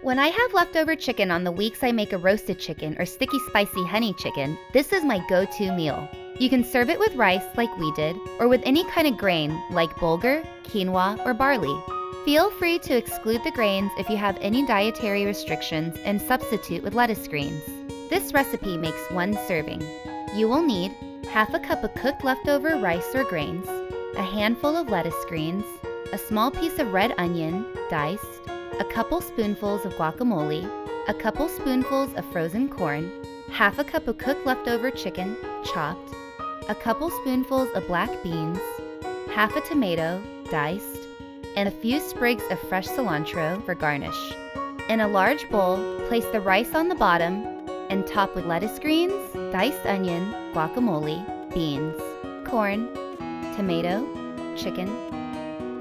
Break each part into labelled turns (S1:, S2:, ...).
S1: When I have leftover chicken on the weeks I make a roasted chicken or sticky spicy honey chicken, this is my go-to meal. You can serve it with rice like we did, or with any kind of grain like bulgur, quinoa, or barley. Feel free to exclude the grains if you have any dietary restrictions and substitute with lettuce greens. This recipe makes one serving. You will need half a cup of cooked leftover rice or grains, a handful of lettuce greens, a small piece of red onion, diced, a couple spoonfuls of guacamole, a couple spoonfuls of frozen corn, half a cup of cooked leftover chicken, chopped, a couple spoonfuls of black beans, half a tomato, diced, and a few sprigs of fresh cilantro for garnish. In a large bowl, place the rice on the bottom and top with lettuce greens, diced onion, guacamole, beans, corn, tomato, chicken,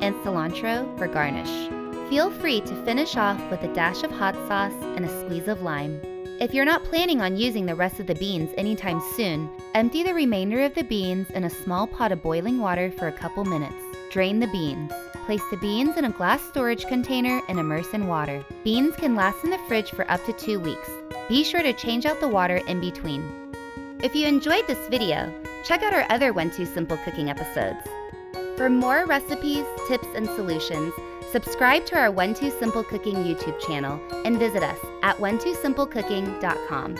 S1: and cilantro for garnish. Feel free to finish off with a dash of hot sauce and a squeeze of lime. If you're not planning on using the rest of the beans anytime soon, empty the remainder of the beans in a small pot of boiling water for a couple minutes. Drain the beans. Place the beans in a glass storage container and immerse in water. Beans can last in the fridge for up to 2 weeks. Be sure to change out the water in between. If you enjoyed this video, check out our other 1-2 Simple Cooking episodes. For more recipes, tips, and solutions, subscribe to our 1-2 Simple Cooking YouTube channel and visit us at 12simplecooking.com.